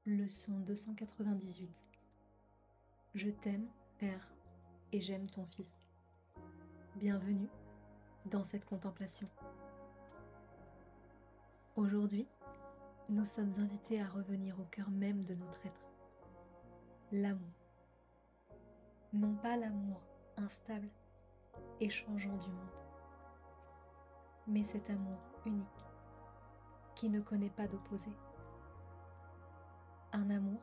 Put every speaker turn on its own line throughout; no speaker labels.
Leçon 298. Je t'aime, Père, et j'aime ton Fils. Bienvenue dans cette contemplation. Aujourd'hui, nous sommes invités à revenir au cœur même de notre être, l'amour. Non pas l'amour instable et changeant du monde, mais cet amour unique qui ne connaît pas d'opposé. Un amour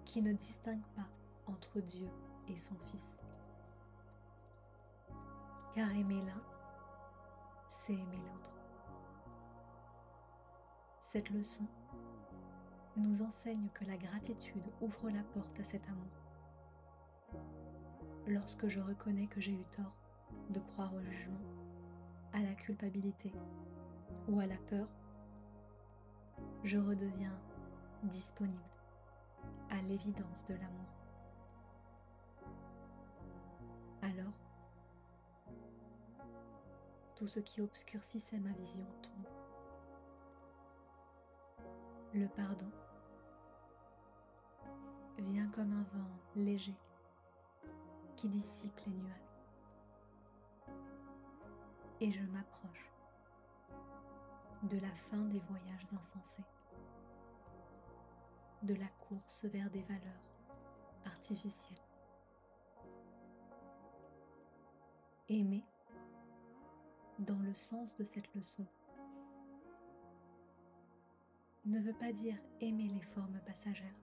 qui ne distingue pas entre Dieu et son Fils. Car aimer l'un, c'est aimer l'autre. Cette leçon nous enseigne que la gratitude ouvre la porte à cet amour. Lorsque je reconnais que j'ai eu tort de croire au jugement, à la culpabilité ou à la peur, je redeviens disponible à l'évidence de l'amour. Alors, tout ce qui obscurcissait ma vision tombe. Le pardon vient comme un vent léger qui dissipe les nuages. Et je m'approche de la fin des voyages insensés, de la course vers des valeurs artificielles. Aimer, dans le sens de cette leçon, ne veut pas dire aimer les formes passagères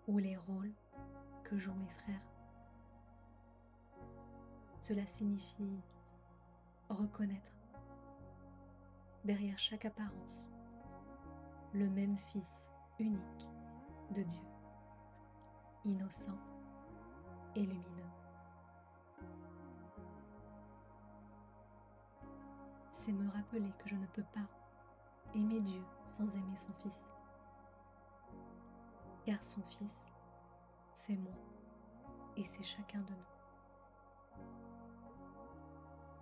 ou les rôles que jouent mes frères. Cela signifie reconnaître derrière chaque apparence le même Fils unique de Dieu, innocent et lumineux. C'est me rappeler que je ne peux pas aimer Dieu sans aimer son Fils, car son Fils, c'est moi et c'est chacun de nous.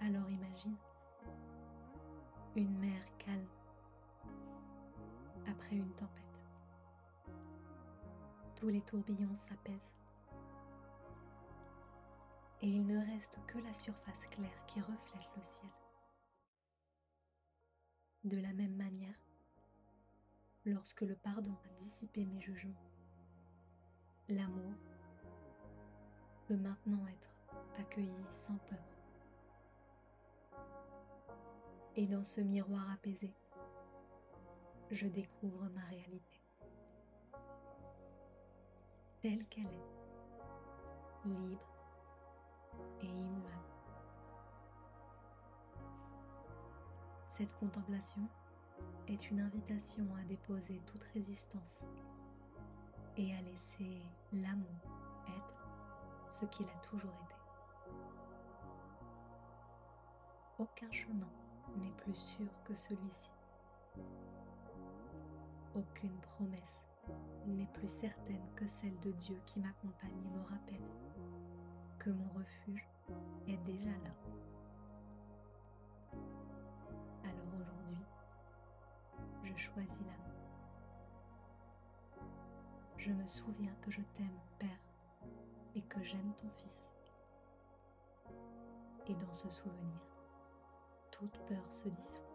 Alors imagine une mer calme après une tempête. Tous les tourbillons s'apaisent et il ne reste que la surface claire qui reflète le ciel. De la même manière, lorsque le pardon a dissipé mes jugements, l'amour peut maintenant être accueilli sans peur. Et dans ce miroir apaisé, je découvre ma réalité, telle qu'elle est, libre et immuable. Cette contemplation est une invitation à déposer toute résistance et à laisser l'amour être ce qu'il a toujours été. Aucun chemin n'est plus sûr que celui-ci. Aucune promesse n'est plus certaine que celle de Dieu qui m'accompagne et me rappelle que mon refuge est déjà là. Alors aujourd'hui, je choisis l'amour. Je me souviens que je t'aime, Père, et que j'aime ton Fils. Et dans ce souvenir, toute peur se dissout.